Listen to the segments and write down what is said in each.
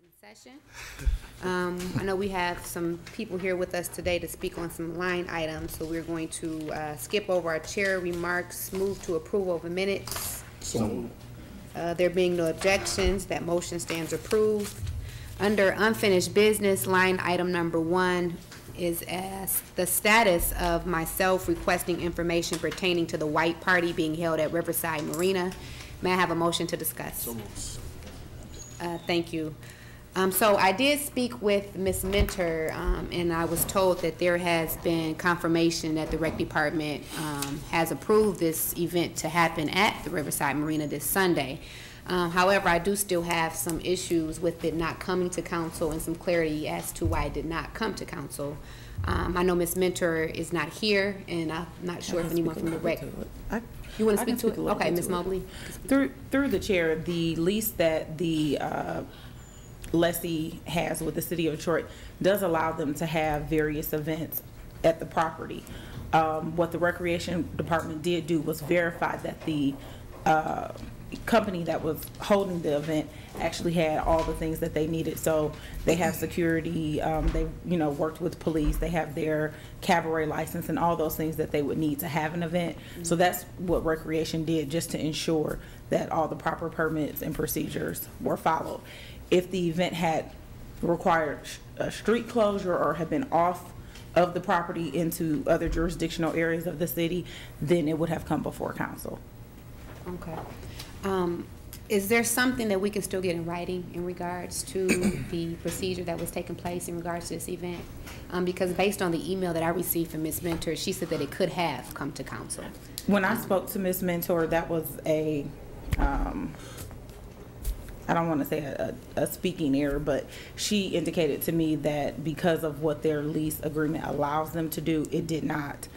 open session. I know we have some people here with us today to speak on some line items, so we're going to skip over our chair remarks, move to approval of the minutes. There being no objections, that motion stands approved. Under unfinished business, line item number 1 is as the status of myself requesting information pertaining to the white party being held at Riverside Marina. May I have a motion to discuss? So moved. Thank you. So I did speak with Ms. Mentor, and I was told that there has been confirmation that the rec department has approved this event to happen at the Riverside Marina this Sunday. However, I do still have some issues with it not coming to council and some clarity as to why it did not come to council. I know Ms. Mentor is not here, and I'm not sure if anyone from the rec. You want to speak to it? Okay, Ms. Mobley. Through the chair, the lease that the lessee has with the city of Detroit does allow them to have various events at the property. What the recreation department did do was verify that the company that was holding the event actually had all the things that they needed. So they have security, they worked with police, they have their cabaret license and all those things that they would need to have an event. So that's what recreation did, just to ensure that all the proper permits and procedures were followed. If the event had required a street closure or had been off of the property into other jurisdictional areas of the city, then it would have come before council. Okay. Is there something that we can still get in writing in regards to the procedure that was taking place in regards to this event? Because based on the email that I received from Ms. Mentor, she said that it could have come to council. When I spoke to Ms. Mentor, that was a, I don't want to say a speaking error, but she indicated to me that because of what their lease agreement allows them to do, it did not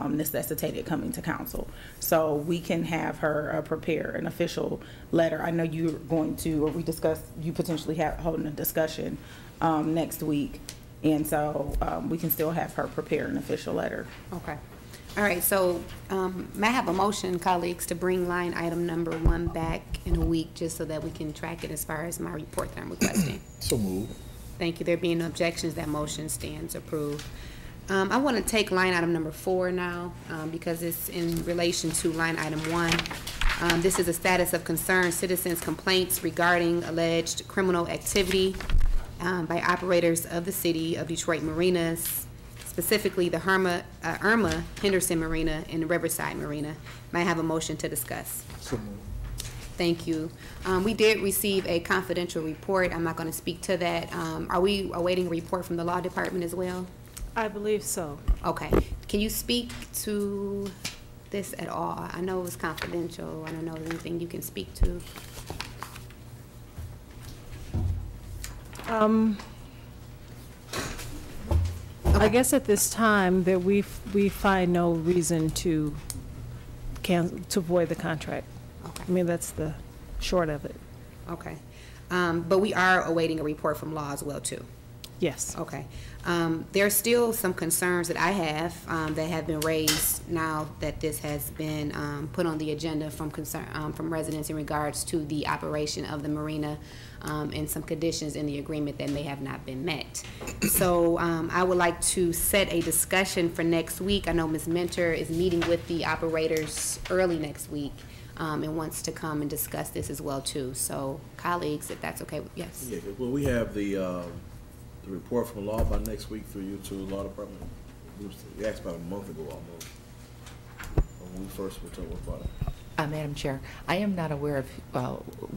necessitated coming to council. So we can have her prepare an official letter. I know you're going to, or we discussed, you potentially holding a discussion next week. And so we can still have her prepare an official letter. Okay. All right. So may I have a motion, colleagues, to bring line item number 1 back in a week just so that we can track it as far as my report that I'm requesting? So moved. Thank you. There being no objections, that motion stands approved. I want to take line item number 4 now because it's in relation to line item 1. This is a status of concern citizens' complaints regarding alleged criminal activity by operators of the city of Detroit marinas, specifically the Irma Henderson Marina and the Riverside Marina. May I have a motion to discuss? So moved. Thank you. We did receive a confidential report. I'm not going to speak to that. Are we awaiting a report from the law department as well? I believe so. Okay. Can you speak to this at all? I know it was confidential. I don't know if there's anything you can speak to. I guess at this time that we find no reason to void the contract. Okay. I mean, that's the short of it. Okay. But we are awaiting a report from law as well too. Yes. Okay. There are still some concerns that I have that have been raised now that this has been put on the agenda from residents in regards to the operation of the marina and some conditions in the agreement that may have not been met. So I would like to set a discussion for next week. I know Ms. Mentor is meeting with the operators early next week and wants to come and discuss this as well too. So colleagues, if that's okay, yes. Yeah, well, we have the report from law by next week through you to the law department. We asked about a month ago almost when we first were told about it. Madam Chair, I am not aware of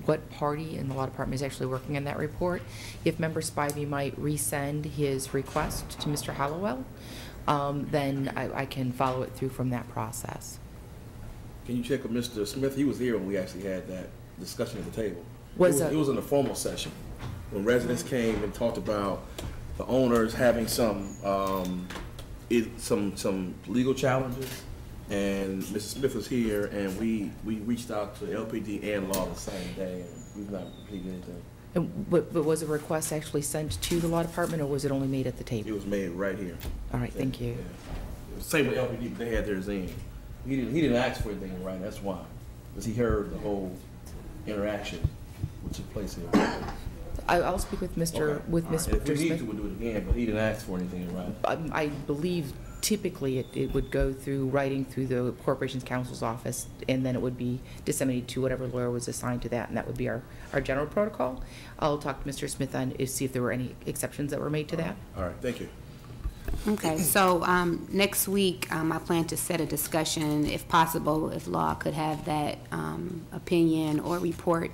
what party in the law department is actually working on that report. If Member Spivey might resend his request to Mr. Hollowell, then I can follow it through from that process. Can you check with Mr. Smith? He was here when we actually had that discussion at the table. It was in a formal session when residents came and talked about the owners having some legal challenges, and Mr. Smith was here, and we reached out to LPD and law the same day, and we've not completed anything. But was a request actually sent to the law department, or was it only made at the table? It was made right here. All right, thank you. Yeah. Same with LPD, but they had theirs in. He didn't ask for anything, right? That's why, because he heard the whole interaction which took place here. I'll speak with Mr. Okay. with All right. Mr. If we need Smith. to, we'll do it again, but he didn't ask for anything, right? I believe typically it would go through writing through the Corporations Counsel's office, and then it would be disseminated to whatever lawyer was assigned to that, and that would be our general protocol. I'll talk to Mr. Smith on see if there were any exceptions that were made to that. All right, thank you. Okay, so next week, I plan to set a discussion, if possible, if law could have that opinion or report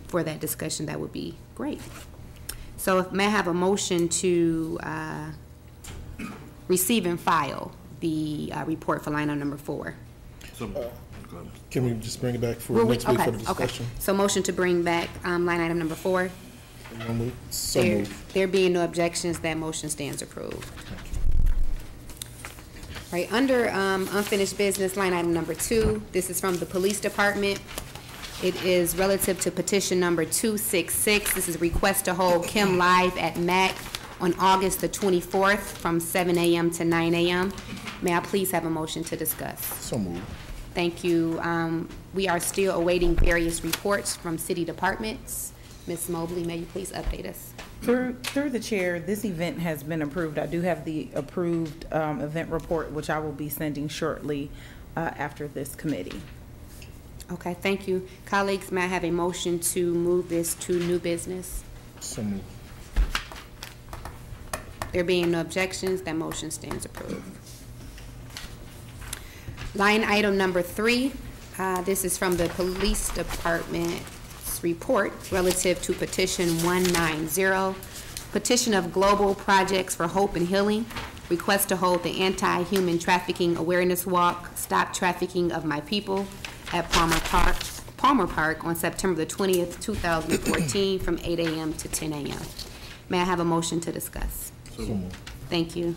for that discussion, that would be great. So if may I have a motion to receive and file the report for line item number 4? Can we just bring it back for next week for the discussion? Okay. So motion to bring back line item number 4? So moved. There being no objections, that motion stands approved. Right, under unfinished business, line item number 2, this is from the police department. It is relative to petition number 266. This is a request to hold Kim live at MAC on August the 24th from 7 a.m. to 9 a.m. May I please have a motion to discuss? So moved. Thank you. We are still awaiting various reports from city departments. Ms. Mobley, may you please update us? Through the chair, this event has been approved. I do have the approved event report, which I will be sending shortly after this committee. Okay, thank you. Colleagues, may I have a motion to move this to new business? So moved. There being no objections, that motion stands approved. Line item number 3, this is from the police department's report relative to petition 190, petition of Global Projects for Hope and Healing, request to hold the Anti-Human Trafficking Awareness Walk, Stop Trafficking of My People at Palmer Park on September the 20th, 2014 from 8 a.m. to 10 a.m. May I have a motion to discuss? So moved. Thank you.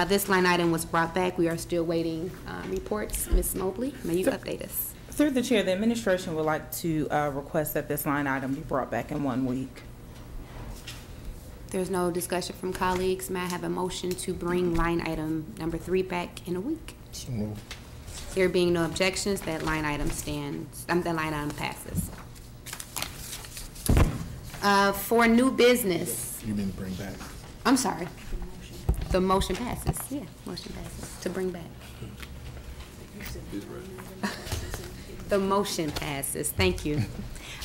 This line item was brought back. We are still waiting reports. Ms. Mobley, may you update us? Through the chair, the administration would like to request that this line item be brought back in 1 week. There's no discussion from colleagues. May I have a motion to bring line item number 3 back in a week? So moved. There being no objections, that line item passes. For new business, You mean bring back? I'm sorry. The motion passes. Yeah, motion passes to bring back. The motion passes. Thank you.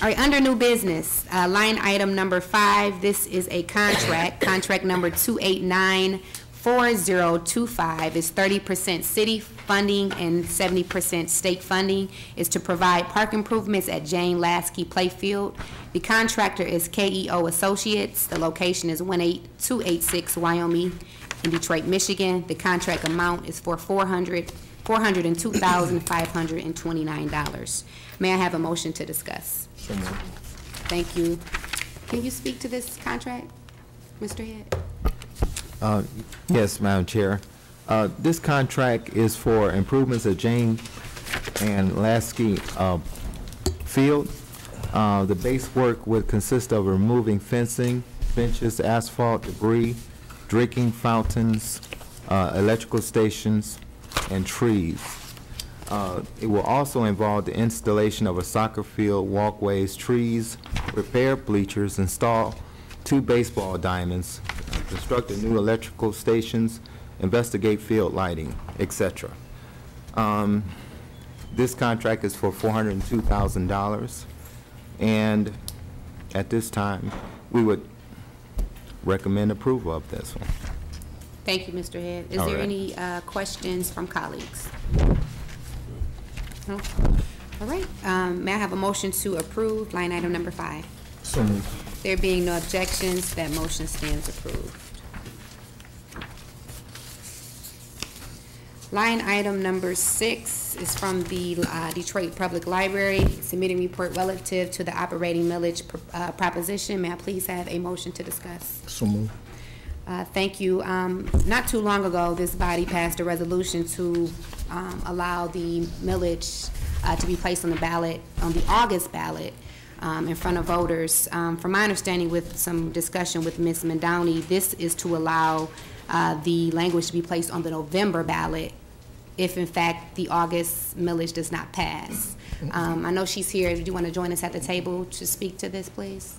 All right, under new business, line item number 5, this is a contract number 2894025 is 30% city funding and 70% state funding, is to provide park improvements at Jane Lasky Playfield. The contractor is KEO Associates. The location is 18286 Wyoming in Detroit, Michigan. The contract amount is for $402,529. May I have a motion to discuss? So moved. Thank you. Can you speak to this contract, Mr. Head? Yes, Madam Chair. This contract is for improvements at Jane and Lasky Field. The base work would consist of removing fencing, benches, asphalt, debris, drinking fountains, electrical stations, and trees. It will also involve the installation of a soccer field, walkways, trees, repair bleachers, install 2 baseball diamonds, construct a new electrical stations, investigate field lighting, etc. This contract is for $402,000, and at this time, we would recommend approval of this one. Thank you, Mr. Head. Is All there right. any questions from colleagues? No? All right. May I have a motion to approve line item number 5? So moved. There being no objections, that motion stands approved. Line item number 6 is from the Detroit Public Library, submitting report relative to the operating millage proposition. May I please have a motion to discuss? So moved. Thank you. Not too long ago, this body passed a resolution to allow the millage to be placed on the ballot, on the August ballot, in front of voters. From my understanding, with some discussion with Ms. Mandowney, this is to allow the language to be placed on the November ballot if, in fact, the August millage does not pass. I know she's here. Do you want to join us at the table to speak to this, please?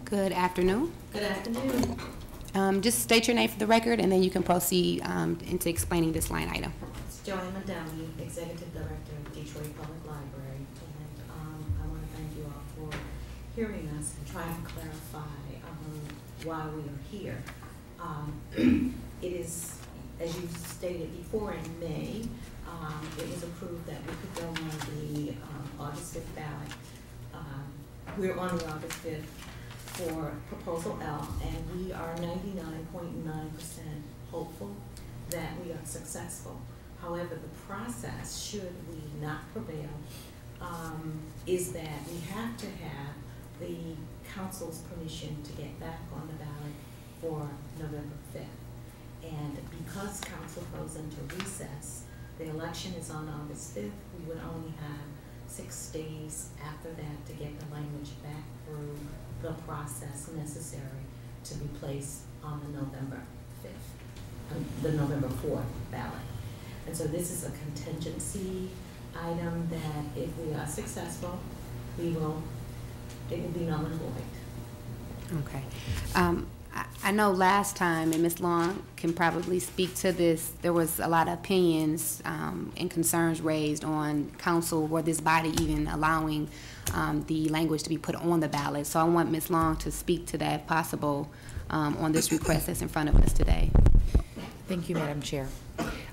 Good afternoon. Good afternoon. Just state your name for the record, and then you can proceed into explaining this line item. It's Joanne Downey, Executive Director of Detroit Public Library, and I want to thank you all for hearing us and trying to clarify why we are here. It is, as you stated before, in May, it was approved that we could go on the August 5th ballot. We're on the August 5th for Proposal L, and we are 99.9% hopeful that we are successful. However, the process, should we not prevail, is that we have to have the council's permission to get back on the ballot for November 5th. And because council goes into recess, the election is on August 5th, we would only have 6 days after that to get the language back through the process necessary to be placed on the November 5th, the November 4th ballot. And so this is a contingency item that if we are successful, it will be null and void. Okay. I know last time, and Ms. Long can probably speak to this, there was a lot of opinions and concerns raised on council or this body even allowing the language to be put on the ballot. So I want Ms. Long to speak to that if possible on this request that's in front of us today. Thank you, Madam Chair.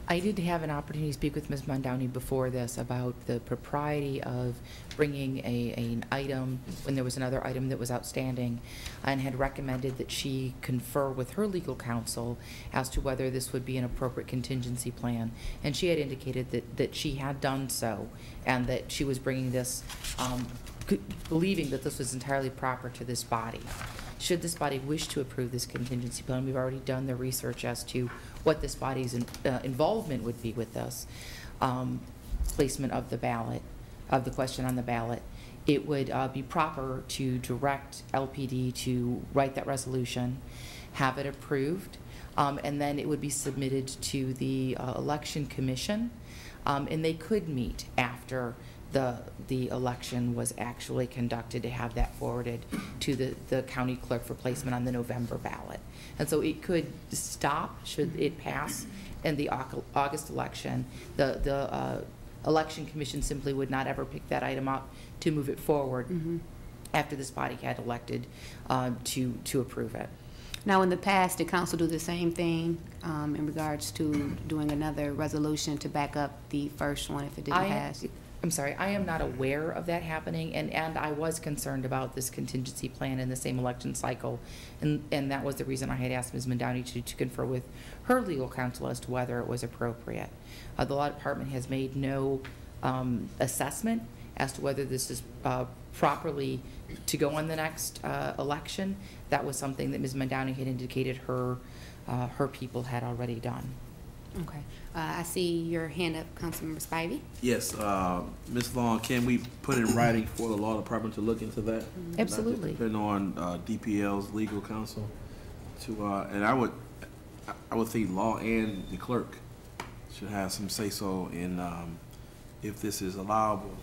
I did have an opportunity to speak with Ms. Mondowney before this about the propriety of bringing an item when there was another item that was outstanding, and had recommended that she confer with her legal counsel as to whether this would be an appropriate contingency plan. And she had indicated that she had done so, and that she was bringing this, believing that this was entirely proper to this body. Should this body wish to approve this contingency plan, we've already done the research as to what this body's involvement would be with this placement of the ballot, of the question on the ballot. It would be proper to direct LPD to write that resolution, have it approved, and then it would be submitted to the Election Commission, and they could meet after the election was actually conducted to have that forwarded to the county clerk for placement on the November ballot. And so it could stop should it pass in the August election. The Election Commission simply would not ever pick that item up to move it forward after this body had elected to approve it. Now, in the past, did council do the same thing in regards to doing another resolution to back up the first one if it didn't pass? I'm sorry, I am not aware of that happening, and I was concerned about this contingency plan in the same election cycle, and that was the reason I had asked Ms. Mondowney to confer with her legal counsel as to whether it was appropriate. The law department has made no assessment as to whether this is properly to go on the next election. That was something that Ms. Mondowney had indicated her people had already done. Okay. I see your hand up, Councilmember Spivey. Yes, Ms. Long, can we put in writing for the law department to look into that? Absolutely. Not just depend on DPL's legal counsel to, and I would think law and the clerk should have some say-so in if this is allowable.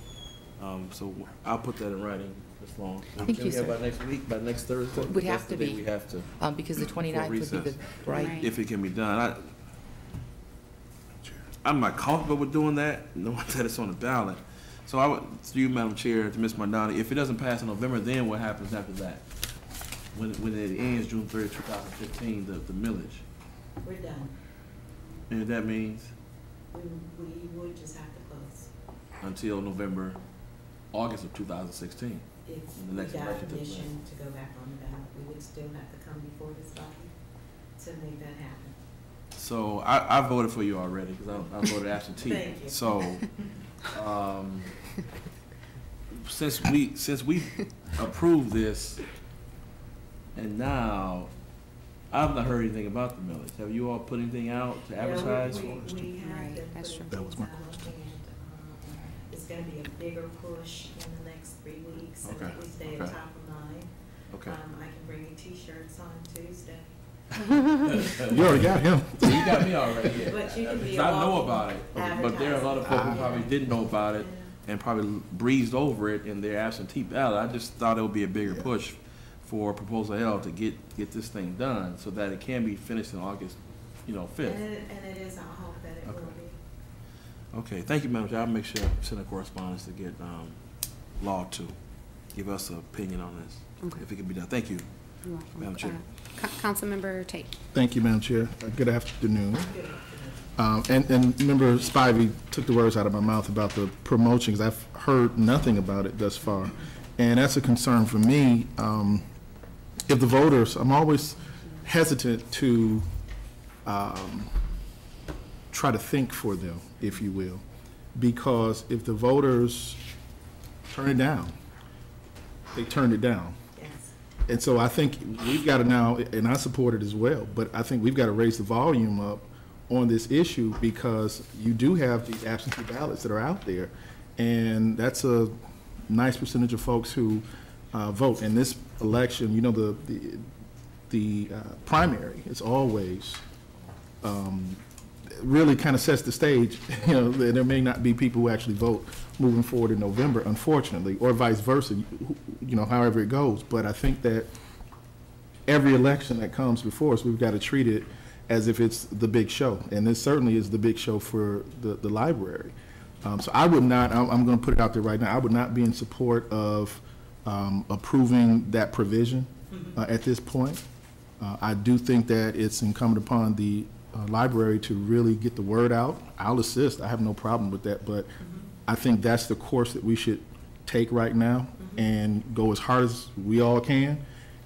So I'll put that in writing, Ms. Long. Thank you, sir. By next week, by next Thursday? Would have to be. We have to. Because the 29th would be the, right. If it can be done. I'm not comfortable with doing that, knowing that it's on the ballot. So I would, to you, Madam Chair, to Ms. Mondowney, if it doesn't pass in November, then what happens after that? When it ends June 30, 2015, the millage? We're done. And that means? We would just have to close. Until August of 2016. If the next we got election permission to go back on the ballot, we would still have to come before this body to make that happen. So I voted for you already because I voted absentee. Thank you. So since we approved this, and now I've not heard anything about the millage. Have you all put anything out to advertise? We have been That's true. putting things out, and it's going to be a bigger push in the next 3 weeks. So Okay. that we stay at top of mind. Okay. I can bring you T-shirts on Tuesday. You already got him. So you got me already. Yeah. But you can be I a know walking about it, but there are a lot of people who probably didn't know about it and probably breezed over it in their absentee ballot. I just thought it would be a bigger push for Proposal L to get this thing done so that it can be finished in August, 5th. And it is our hope that it will be. Okay, thank you, Madam Chair. I'll make sure I send a correspondence to get Law to give us an opinion on this, Okay. if it can be done. Thank you, You're welcome. Madam Chair. Councilmember Tate. Thank you, Madam Chair. Good afternoon. And Member Spivey took the words out of my mouth about the promotions. I've heard nothing about it thus far. And that's a concern for me. If the voters, I'm always hesitant to try to think for them, if you will, because if the voters turn it down, they turned it down. Yes. And so I think we've got to now, and I support it as well, but I think we've got to raise the volume up on this issue because you do have the absentee ballots that are out there, and that's a nice percentage of folks who vote. In this election, the primary is always really kind of sets the stage. There may not be people who actually vote moving forward in November, unfortunately, or vice versa, however it goes. But I think that every election that comes before us, we've got to treat it as if it's the big show. And this certainly is the big show for the library. So I would not, I'm going to put it out there right now, I would not be in support of approving that provision at this point. I do think that it's incumbent upon the library to really get the word out. I'll assist, I have no problem with that, but I think that's the course that we should take right now and go as hard as we all can.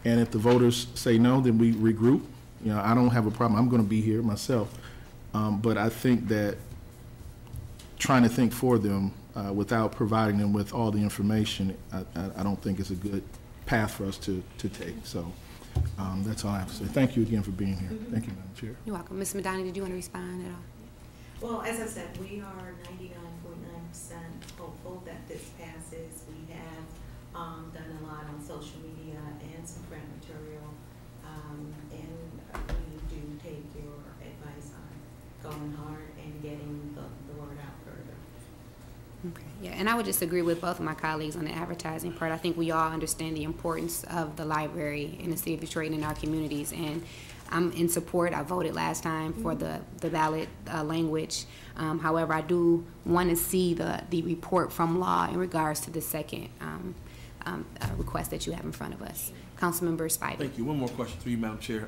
And if the voters say no, then we regroup. I don't have a problem. I'm going to be here myself. But I think that trying to think for them without providing them with all the information, I don't think is a good path for us to take. So that's all I have to say. Thank you again for being here. Thank you, Madam Chair. You're welcome. Ms. Madani, did you want to respond at all? Well, as I said, we are 99.9% hopeful that this passes. We have done a lot on social media and some print material, and we do take your advice on going hard and getting the word out further. Okay, yeah, and I would just agree with both of my colleagues on the advertising part. I think we all understand the importance of the library in the city of Detroit and in our communities, and I'm in support. I voted last time for the ballot language. However, I do want to see the report from law in regards to the second request that you have in front of us. Councilmember Spivey. Thank you. One more question for you, Madam Chair.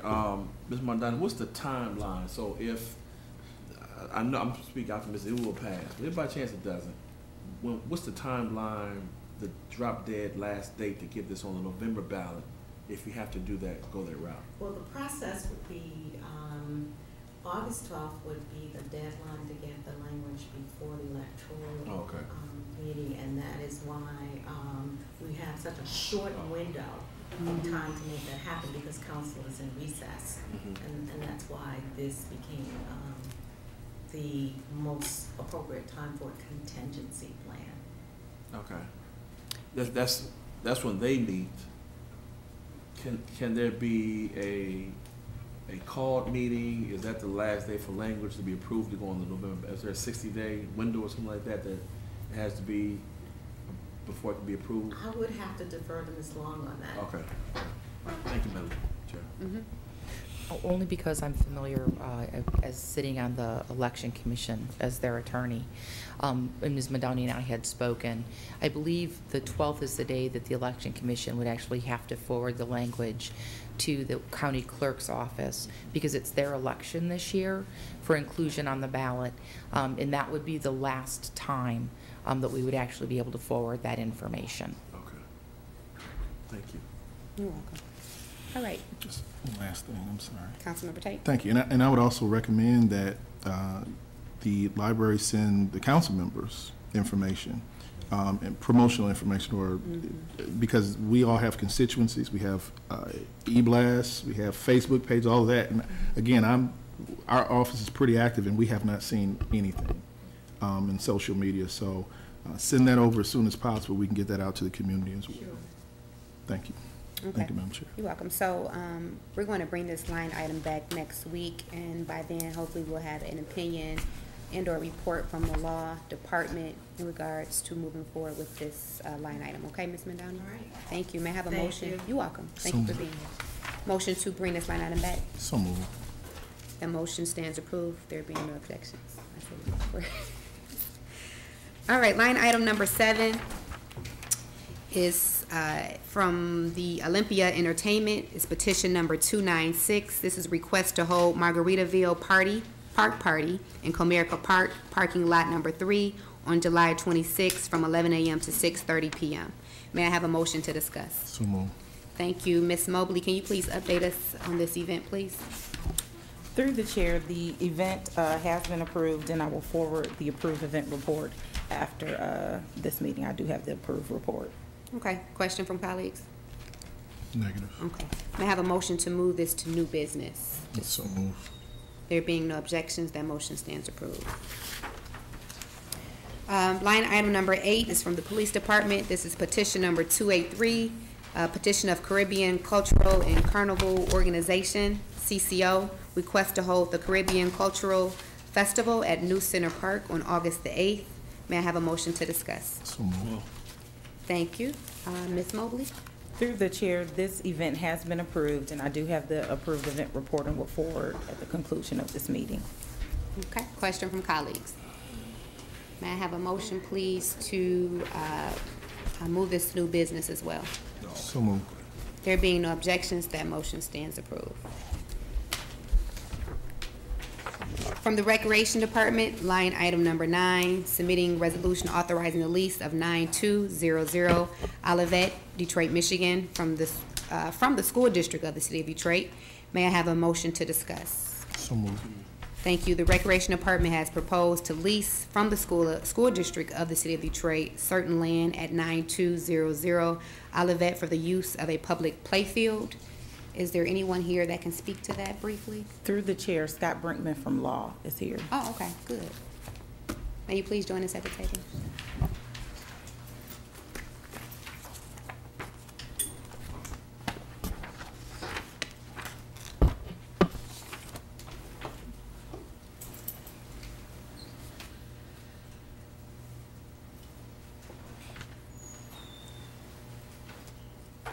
Ms. Mondani, what's the timeline? So if, I know I'm speaking optimistic, it will pass, but if by chance it doesn't, what's the timeline, the drop dead last date to get this on the November ballot? If you have to do that, go that route. Well, the process would be August 12th would be the deadline to get the language before the electoral meeting, and that is why we have such a short window of time to make that happen because council is in recess, and that's why this became the most appropriate time for a contingency plan. Okay, that's when they meet. Can there be a called meeting? Is that the last day for language to be approved to go on the November? Is there a 60-day window or something like that that it has to be before it can be approved? I would have to defer to Ms. Long on that. Okay. Thank you, Madam Chair. Only because I'm familiar as sitting on the election commission as their attorney. And Ms. Madani and I had spoken. I believe the 12th is the day that the election commission would actually have to forward the language to the county clerk's office because it's their election this year for inclusion on the ballot. And that would be the last time that we would actually be able to forward that information. Okay. Thank you. You're welcome. All right. Just one last thing, I'm sorry. Councilmember Tate. Thank you. And I would also recommend that the library send the council members information and promotional information, or because we all have constituencies, we have e-blasts, we have Facebook pages, all of that. And again, our office is pretty active, and we have not seen anything in social media. So send that over as soon as possible. We can get that out to the community as well. Sure. Thank you. Okay. Thank you, Madam Chair. You're welcome. So we're going to bring this line item back next week, and by then, hopefully, we'll have an opinion and/or report from the law department in regards to moving forward with this line item. Okay, Ms. Mendoni? All right. Thank you. May I have a Thank motion? you. You're welcome. Thank you for being here. Motion to bring this line item back. So moved. The motion stands approved. There being no objections. All right, line item number 7 is from the Olympia Entertainment. It's petition number 296. This is request to hold Margaritaville Park Party in Comerica Park, parking lot number 3 on July 26th from 11 a.m. to 6:30 p.m. May I have a motion to discuss? So moved. Thank you. Ms. Mobley, can you please update us on this event, please? Through the chair, the event has been approved, and I will forward the approved event report after this meeting. I do have the approved report. Okay, question from colleagues? Negative. Okay. May I have a motion to move this to new business? So moved. There being no objections, that motion stands approved. Line item number 8 is from the Police Department. This is petition number 283, petition of Caribbean Cultural and Carnival Organization, CCO, request to hold the Caribbean Cultural Festival at New Center Park on August the 8th. May I have a motion to discuss? So moved. Thank you. Ms. Mobley? Through the chair, this event has been approved, and I do have the approved event report and will forward at the conclusion of this meeting. Okay, question from colleagues. May I have a motion, please, to move this to new business as well? So moved. There being no objections, that motion stands approved. From the Recreation Department, line item number 9, submitting resolution authorizing the lease of 9200 Olivet, Detroit, Michigan, from the school district of the city of Detroit. May I have a motion to discuss? So moved. Thank you. The Recreation Department has proposed to lease from the school district of the city of Detroit certain land at 9200 Olivet for the use of a public playfield. Is there anyone here that can speak to that briefly? Through the chair, Scott Brinkman from Law is here. Oh, okay, good. May you please join us at the table?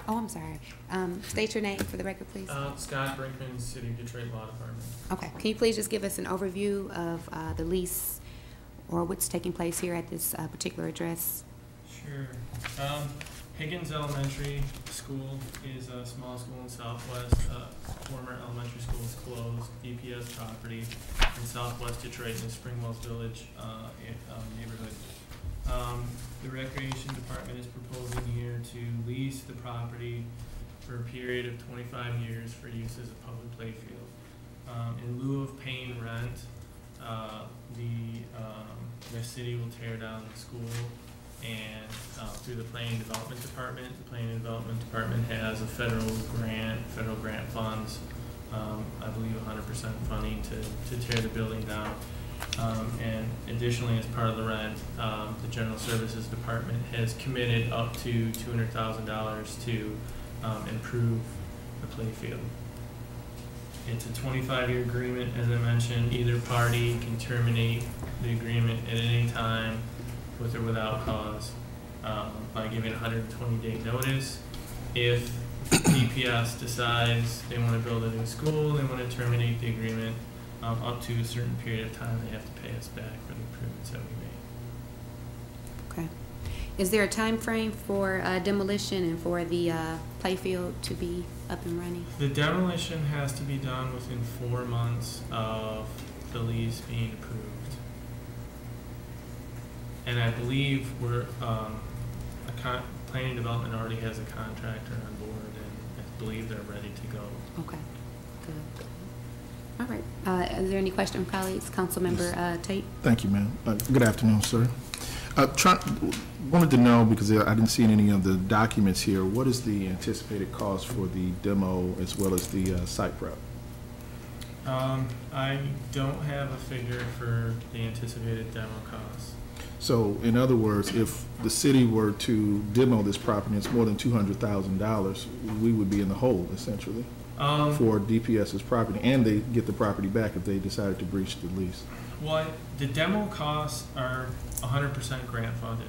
Oh, I'm sorry. State your name for the record, please. Scott Brinkman, City of Detroit Law Department. Okay, can you please just give us an overview of the lease or what's taking place here at this particular address? Sure. Higgins Elementary School is a small school in Southwest. Former elementary school is closed. DPS property in Southwest Detroit in the Springwells Village neighborhood. The Recreation Department is proposing here to lease the property for a period of 25 years for use as a public playfield. In lieu of paying rent, the city will tear down the school, and through the Planning and Development Department, the Planning and Development Department has a federal grant funds, I believe 100% funding to tear the building down. And additionally, as part of the rent, the General Services Department has committed up to $200,000 to improve the playfield. It's a 25-year agreement, as I mentioned. Either party can terminate the agreement at any time, with or without cause, by giving a 120-day notice. If DPS decides they want to build a new school, they want to terminate the agreement, up to a certain period of time, they have to pay us back for the improvements that we made. Okay. Is there a time frame for demolition and for the playfield to be up and running? The demolition has to be done within 4 months of the lease being approved. And I believe Planning and Development already has a contractor on board, and I believe they're ready to go. Okay, good. All right. Is there any question from colleagues? Councilmember Tate? Thank you, ma'am. Good afternoon, sir. Wanted to know, because I didn't see any of the documents here, what is the anticipated cost for the demo as well as the site prep? I don't have a figure for the anticipated demo costs. So, in other words, if the city were to demo this property, it's more than $200,000, we would be in the hole, essentially, for DPS's property, and they get the property back if they decided to breach the lease. What, the demo costs are 100% grant funded.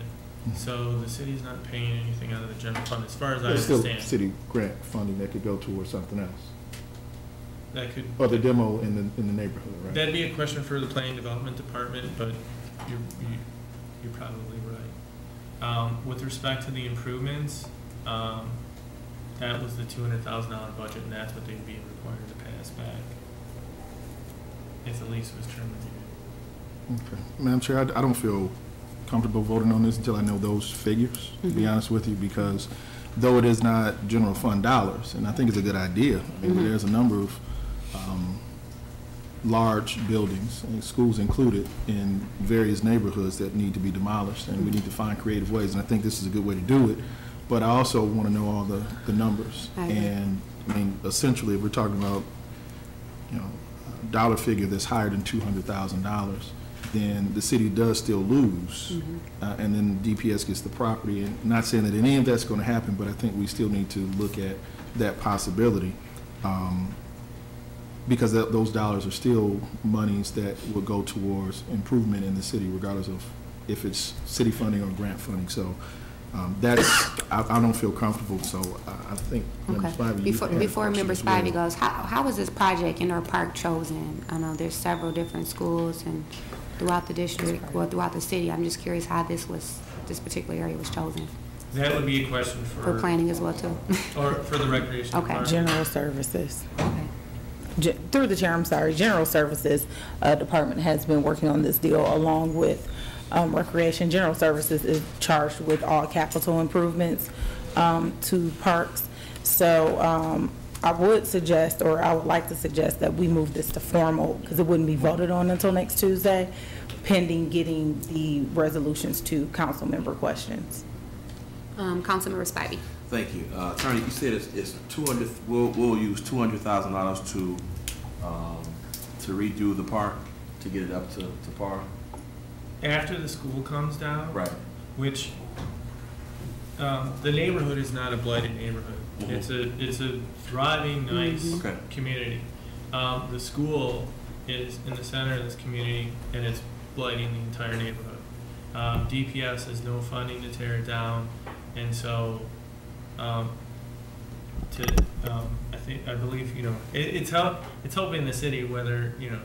So the city's not paying anything out of the general fund, as far as I There's still understand. city grant funding that could go towards something else, That could, or the demo in the neighborhood, right? that'd be a question for the planning development department, but you're probably right. With respect to the improvements, that was the $200,000 budget, and that's what they'd be required to pass back if the lease was terminated. Okay. Madam Chair, I don't feel comfortable voting on this until I know those figures, to be honest with you, because though it is not general fund dollars, and I think it's a good idea, I mean, there's a number of large buildings, and schools included, in various neighborhoods that need to be demolished, and we need to find creative ways, and I think this is a good way to do it. But I also want to know all the numbers. And, I mean, essentially, if we're talking about, you know, a dollar figure that's higher than $200,000, then the city does still lose, and then DPS gets the property. And not saying that any of that's going to happen, but I think we still need to look at that possibility, because those dollars are still monies that will go towards improvement in the city, regardless of if it's city funding or grant funding. So that's, I don't feel comfortable, so I think Member Spivey, Before Member Spivey goes, how was this project in our park chosen? I know there's several different schools and throughout the district, well, throughout the city. I'm just curious how this particular area was chosen. That would be a question For planning as well, too. or for the recreation department. General Services. Okay. Through the chair, I'm sorry, General Services Department has been working on this deal along with Recreation. General Services is charged with all capital improvements to parks. So I would suggest, or I would like to suggest, that we move this to formal, because it wouldn't be voted on until next Tuesday, pending getting the resolutions to council member questions. Councilmember Spivey. Thank you. Attorney, you said it's 200, we'll use $200,000 to redo the park, to get it up to par? After the school comes down, Right. which the neighborhood is not a blighted neighborhood. It's a thriving, nice Okay. community. The school is in the center of this community, and it's blighting the entire neighborhood. DPS has no funding to tear it down, and so I believe, you know, it's helping the city, whether, you know.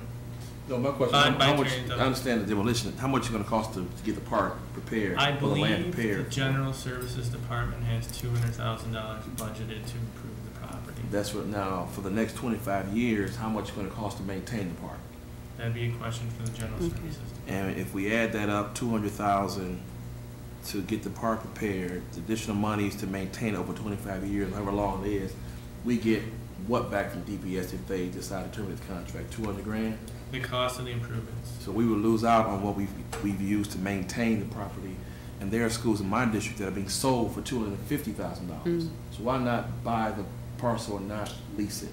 No, my question, how much, I understand the demolition, how much is it gonna cost to get the park prepared, I or the land believe the prepared? General Services Department has $200,000 budgeted to improve the property. That's what, now, for the next 25 years, how much is it gonna cost to maintain the park? That'd be a question for the General Services. And if we add that up, 200,000 to get the park prepared, the additional monies to maintain it over 25 years, however long it is, we get what back from DPS if they decide to terminate the contract? 200 grand? The cost of the improvements. So we would lose out on what we've used to maintain the property. And there are schools in my district that are being sold for $250,000. So why not buy the parcel and not lease it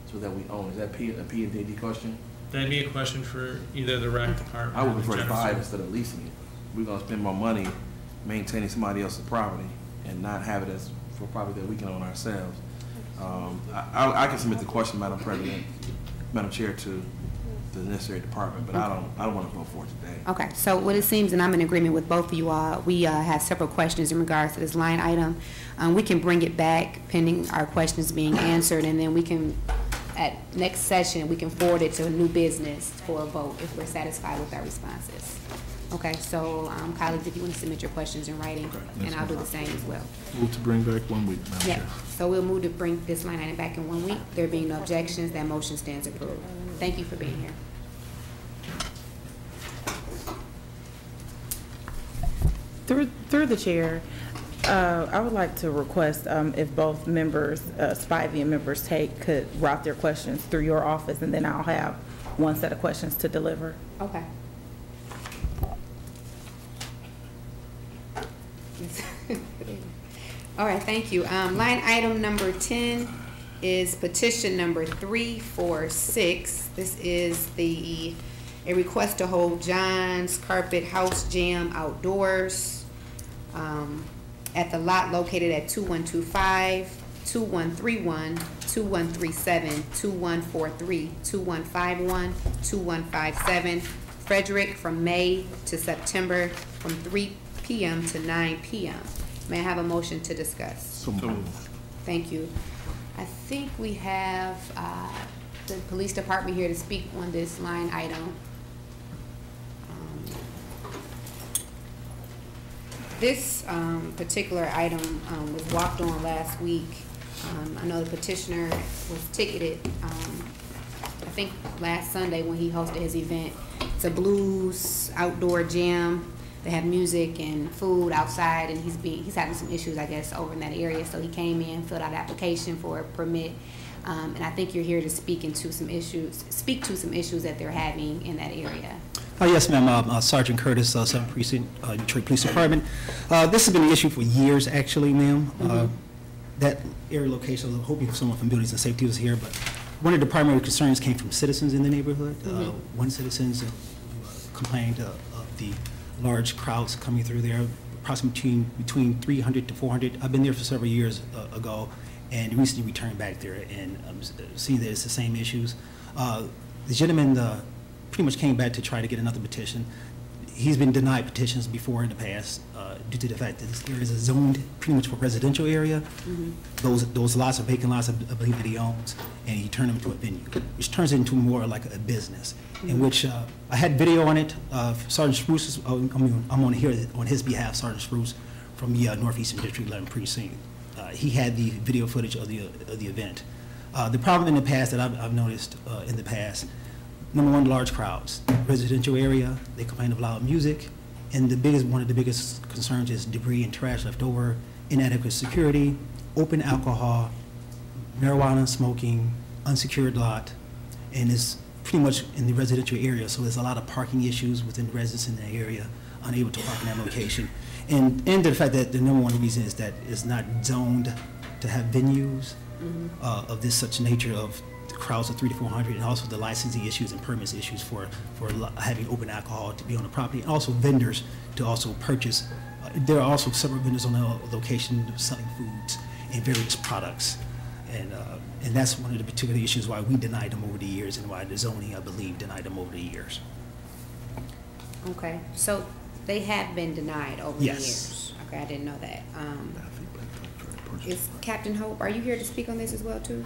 so that we own it? Is that a P&D question? That'd be a question for either the rec department. I would or the prefer to General buy it Services. instead of leasing it. We're gonna spend more money maintaining somebody else's property and not have it as for property that we can own ourselves. I can submit the question, Madam President, Madam Chair, to the necessary department, but I don't want to vote for it today. Okay, so what it seems, and I'm in agreement with both of you all, we have several questions in regards to this line item. We can bring it back pending our questions being answered, and then we can, at next session, we can forward it to a new business for a vote if we're satisfied with our responses. Okay, so colleagues, if you want to submit your questions in writing, and I'll do the same as well. Move to bring back 1 week, Madam Yeah, Chair. so we'll move to bring this line item back in 1 week. There being no objections, that motion stands approved. Thank you for being here. Through the chair, I would like to request if both members, Spivey and members Tate, could route their questions through your office, and then I'll have one set of questions to deliver. Okay. All right, thank you. Line item number 10 is petition number 346. This is a request to hold John's Carpet House Jam outdoors at the lot located at 2125, 2131, 2137, 2143, 2151, 2157, Frederick from May to September from 3 p.m. to 9 p.m. May I have a motion to discuss? So moved. Thank you. I think we have the police department here to speak on this line item. This particular item was walked on last week. I know the petitioner was ticketed, I think last Sunday when he hosted his event. It's a blues outdoor jam. They have music and food outside, and he's having some issues, I guess, over in that area. So he came in, filled out an application for a permit, and I think you're here to speak to some issues that they're having in that area. Yes, ma'am. Sergeant Curtis, 7th Precinct, Detroit Police Department. This has been an issue for years, actually, ma'am. That area location, I'm hoping someone from Buildings and Safety was here, but one of the primary concerns came from citizens in the neighborhood. One citizen complained of the large crowds coming through there, approximately between 300 to 400. I've been there for several years ago, and recently returned back there, and I'm seeing that it's the same issues. The gentleman pretty much came back to try to get another petition. He's been denied petitions before in the past due to the fact that this area is zoned pretty much for residential area. Those lots are vacant lots, I believe, that he owns, and he turned them into a venue, which turns it into more like a business, in which I had video on it. Sergeant Spruce, I'm on here on his behalf, Sergeant Spruce from the Northeastern District 11 Precinct. He had the video footage of the event. The problem in the past that I've noticed in the past, number one, large crowds. Residential area, they complain of loud music, and one of the biggest concerns is debris and trash left over, inadequate security, open alcohol, marijuana smoking, unsecured lot, and it's pretty much in the residential area, so there's a lot of parking issues within the residents in the area, unable to park in that location. And the fact that the number one reason is that it's not zoned to have venues of this such nature of crowds of 300 to 400, and also the licensing issues and permits issues for having open alcohol to be on the property, and also vendors to also purchase. There are also several vendors on the location selling foods and various products, and that's one of the particular issues why we denied them over the years, and why the zoning, I believe, denied them over the years. Okay, so they have been denied over the Yes. years. Okay, I didn't know that. Is Captain Hope, are you here to speak on this as well, too?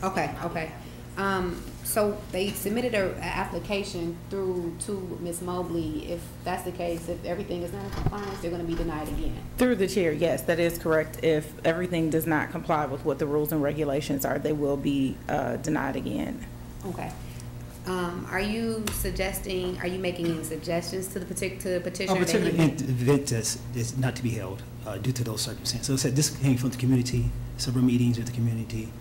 Okay, okay. So they submitted an application to Ms. Mobley. If that's the case, if everything is not in compliance, they're going to be denied again. Through the chair, yes, that is correct. If everything does not comply with what the rules and regulations are, they will be denied again. Okay. Are you making any suggestions to the petitioner? A particular event is not to be held due to those circumstances. So I said this came from the community, several meetings with the community,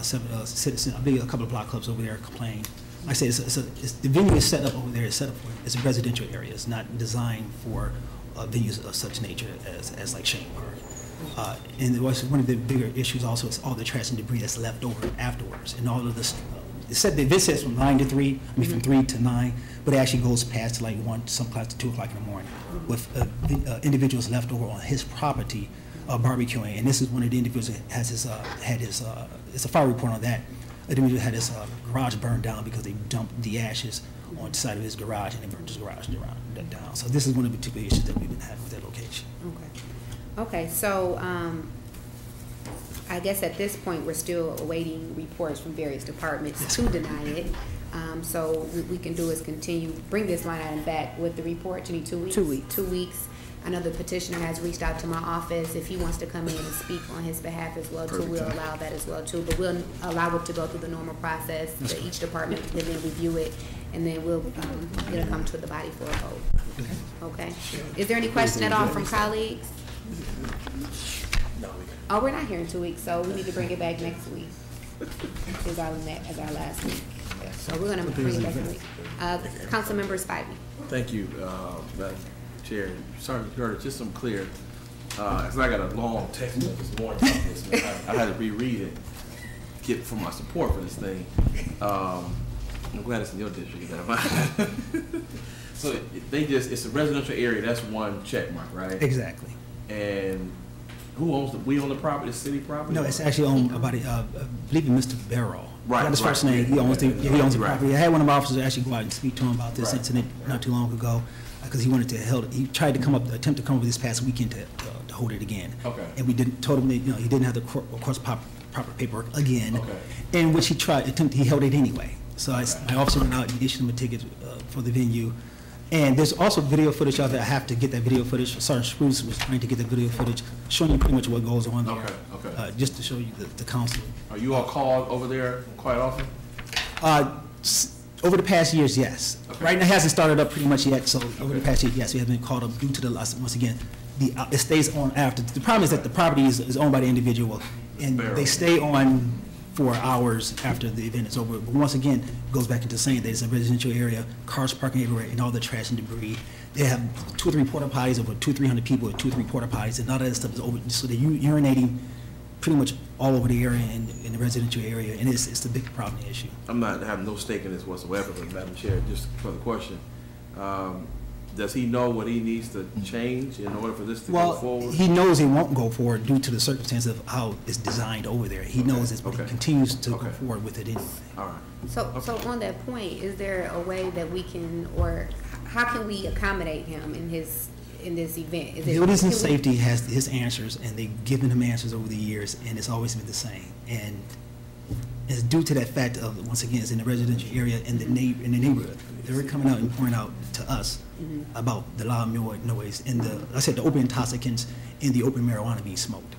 several citizens. I believe a couple of block clubs over there complained. Like I said, the venue is set up over there. It's a residential area. It's not designed for venues of such nature as like Shane Park. And one of the bigger issues also is all the trash and debris that's left over afterwards, and all of this. It said the event says from 9 to 3, from 3 to 9, but it actually goes past like 1, sometimes to 2 o'clock in the morning, with individuals left over on his property barbecuing. And this is one of the individuals that has it's a fire report on that. An individual had his garage burned down because they dumped the ashes on the side of his garage, and they burned his garage down. So this is one of the particular issues that we've been having with that location. Okay, so I guess at this point, we're still awaiting reports from various departments to deny it. So what we can do is bring this line item back with the report. You need 2 weeks? 2 weeks. 2 weeks. I know the petitioner has reached out to my office. If he wants to come in and speak on his behalf as well, too, we'll allow that as well, too. But we'll allow it to go through the normal process, that each department can then review it, and then it'll come to the body for a vote. Okay? Is there any question at all from colleagues? Oh, we're not here in 2 weeks, so we need to bring it back next week. As our last week. So we're gonna bring it back next week. Councilmember Spivey. Thank you, Madam Chair. Sergeant Curtis, just so I'm clear, because I got a long text message this morning about this, man. I had to reread it, get for my support for this thing. I'm glad it's in your district. So it's a residential area. That's one check mark, right? Exactly. And Who owns we own the property, the city property? No, it's actually owned by I believe Mr. Barrow. Right, I got his right. first name. He owns the Right. property. I had one of my officers actually go out and speak to him about this Right. incident not too long ago, because he wanted to he tried to attempt to come over this past weekend to hold it again. Okay. And we told him that, he didn't have the proper paperwork again. Okay. In which he held it anyway. So my officer went out and issued him a ticket for the venue. And there's also video footage out there. I have to get that video footage. Sergeant Spruce was trying to get the video footage, showing you pretty much what goes on there. Okay. Just to show you the council. Are you all called over there quite often? Over the past years, yes. Okay. Right now, it hasn't started up pretty much yet, so over the past year, yes, we have been called up due to the, once again, it stays on after. The problem is that the property is owned by the individual, and Barrel. they stay on for hours after the event is over. But once again, it goes back into saying that it's a residential area, cars parking everywhere, and all the trash and debris. They have 2 or 3 porta potties, over 200-300 people with 2 or 3 porta potties, and all that stuff is over, so they're urinating pretty much all over the area in the residential area, and it's a big problem issue. I'm not having no stake in this whatsoever, but Madam Chair, just for the question, does he know what he needs to change in order for this to go forward? Well, he knows it won't go forward due to the circumstance of how it's designed over there. He knows this, but he continues to go forward with it anyway. All right. So on that point, is there a way that we can, or how can we accommodate him in this event? Buildings and Safety has his answers, and they've given him answers over the years, and it's always been the same. And it's due to that fact of, once again, it's in the residential area and in the neighborhood. They're coming out and pointing out to us about the loud noise and the open intoxicants and the open marijuana being smoked.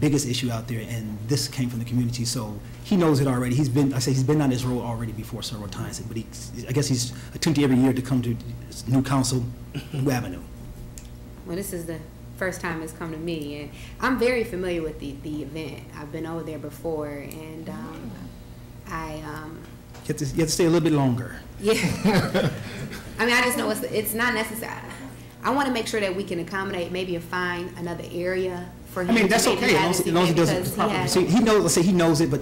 Biggest issue out there, and this came from the community, so he knows it already. He's been on this road already before several times, but I guess he's attempting every year to come to new council, new avenue. Well, this is the first time it's come to me, and I'm very familiar with the event. I've been over there before, and You have to stay a little bit longer. Yeah. I mean, I just know it's not necessary. I want to make sure that we can accommodate, maybe find another area for him. I mean, that's to maybe okay, have as this long as he event, does it because properly. See, he knows, let's say he knows it, but,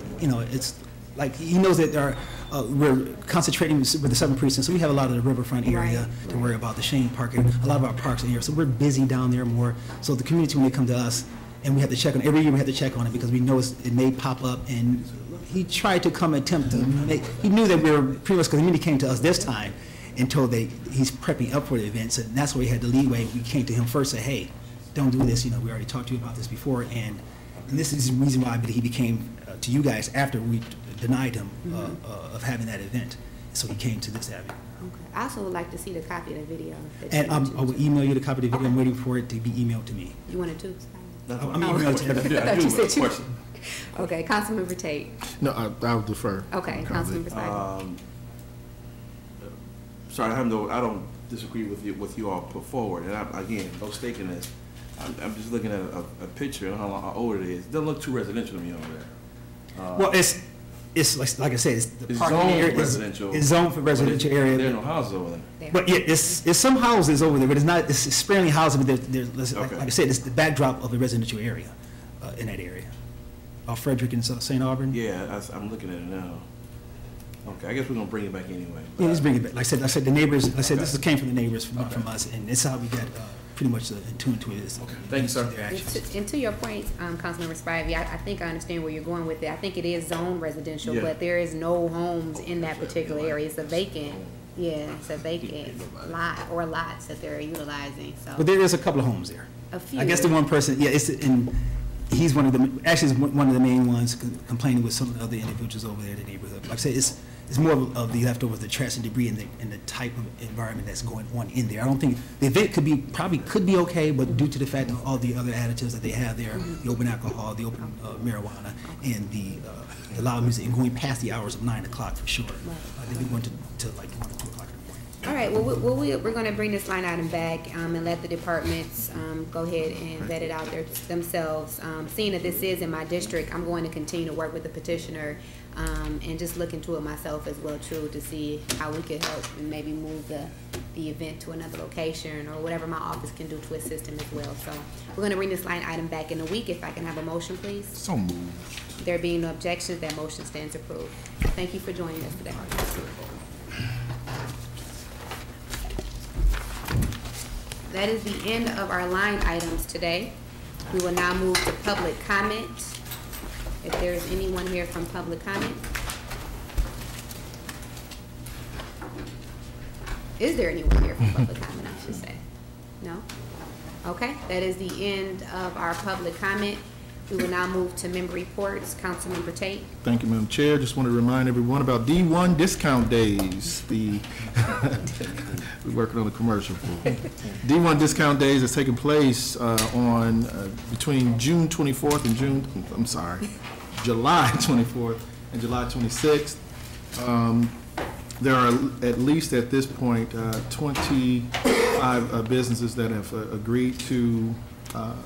it's like, he knows that we're concentrating with the 7 precincts, so we have a lot of the riverfront area to worry about, the Shane Park, and a lot of our parks in here, so we're busy down there more. So the community, when they come to us, and we have to check on, every year we have to check on it, because we know it may pop up, and he tried to he knew that we were pretty much, because the community came to us this time and told that he's prepping up for the events, and that's why we had the leeway. We came to him first, say, hey, don't do this, we already talked to you about this before, and this is the reason why I believe he became to you guys after we denied him of having that event. So he came to this avenue. Okay. I also would like to see the copy of the video. And I will email you the copy of the video. I'm waiting for it to be emailed to me. You wanted to? I'm emailing to everybody. I thought you said you. Okay, Councilmember Tate. No, I'll defer. Okay, Councilmember Spivey. Sorry, I don't disagree with you all put forward, and again, no stake in this. I'm just looking at a picture and how old it is. It doesn't look too residential to me over there. Well, it's like I said, it's the It's parking zoned area. residential. It's zoned for residential area. There are no houses over there. But yeah, it's some houses over there, but it's not. It's sparingly houses, but there's like Okay. I said, it's the backdrop of a residential area in that area. Frederick and St. Auburn. Yeah, I'm looking at it now. Okay, I guess we're gonna bring it back anyway. Yeah, let's bring it back. Like I said, the neighbors. I said Okay. this came from the neighbors, from us, and it's how we got pretty much in tune to it. Okay, thank you, sir. Their actions. And to your point, Councilmember Spivey, I think I understand where you're going with it. I think it is zone residential, Yeah. but there is no homes in that particular area. It's a vacant, it's a vacant lot or lots that they're utilizing, so. But there is a couple of homes there. A few. I guess the one person, he's one of the, actually is one of the main ones complaining with some of the other individuals over there in the neighborhood. Like I said, it's more of the leftovers, the trash and debris, and the type of environment that's going on in there. I don't think, the event probably could be okay, but due to the fact of all the other additives that they have there, the open alcohol, the open marijuana, and the loud music, and going past the hours of 9 o'clock for sure. They'd be going to like 1 or 2 o'clock in the morning. All right, well, we're going to bring this line item back and let the departments go ahead and vet it out themselves. Seeing that this is in my district, I'm going to continue to work with the petitioner and just look into it myself as well, too, to see how we could help and maybe move the event to another location or whatever my office can do to assist him as well. So we're going to bring this line item back in a week. If I can have a motion, please. So moved. There being no objections, that motion stands approved. Thank you for joining us today. That is the end of our line items today. We will now move to public comment. If there's anyone here from public comment. Is there anyone here from public comment, I should say? No? Okay, that is the end of our public comment. We will now move to member reports. Councilmember Tate. Thank you, Madam Chair. Just want to remind everyone about D1 discount days. We're working on the commercial. D1 discount days is taking place between June 24th and July 24th and July 26th. There are at least at this point 25 businesses that have agreed to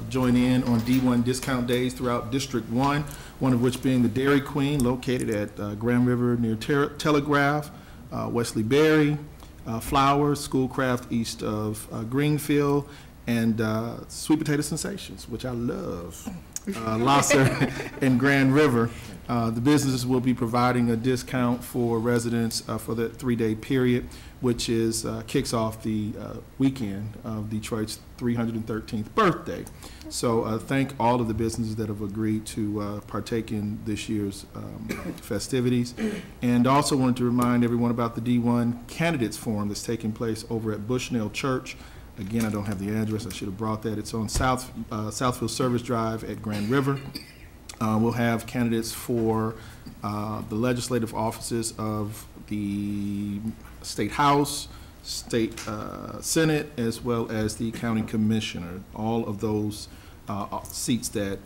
join in on D1 discount days throughout District 1, one of which being the Dairy Queen located at Grand River near Telegraph, Wesley Berry, Flowers, Schoolcraft east of Greenfield, and Sweet Potato Sensations, which I love, Lasser and Grand River. The businesses will be providing a discount for residents for the 3-day period, which kicks off the weekend of Detroit's 313th birthday. So thank all of the businesses that have agreed to partake in this year's festivities. And also wanted to remind everyone about the D1 Candidates Forum that's taking place over at Bushnell Church. Again, I don't have the address. I should have brought that. It's on Southfield Service Drive at Grand River. We'll have candidates for the legislative offices of the State House, State Senate, as well as the County Commissioner. All of those seats that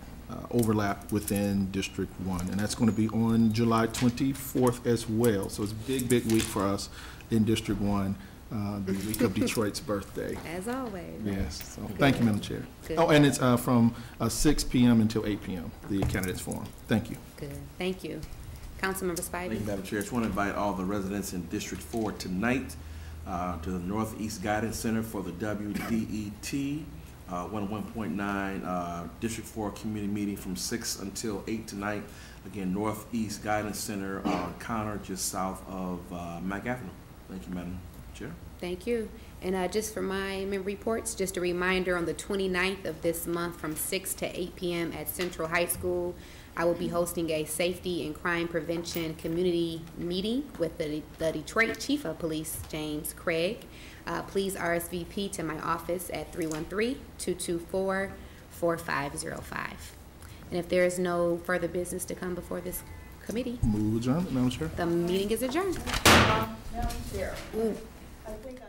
overlap within District 1. And that's going to be on July 24th as well. So it's a big, big week for us in District 1. The week of Detroit's birthday. As always. Yes. So thank you, Madam Chair. Good. Oh, and it's from 6 p.m. until 8 p.m., the candidates forum. Thank you. Good. Thank you. Councilmember Spivey. Thank you, Madam Chair. I just want to invite all the residents in District 4 tonight to the Northeast Guidance Center for the WDET 101.9 District 4 community meeting from 6 until 8 tonight. Again, Northeast Guidance Center on Connor, just south of Mack Avenue. Thank you, Madam Chair. Thank you. And just for my member reports, just a reminder, on the 29th of this month from 6 to 8 p.m. at Central High School, I will be hosting a safety and crime prevention community meeting with the Detroit Chief of Police, James Craig. Please RSVP to my office at 313-224-4505. And if there is no further business to come before this committee, move adjournment, Madam Chair. The meeting is adjourned. Madam Chair, I think I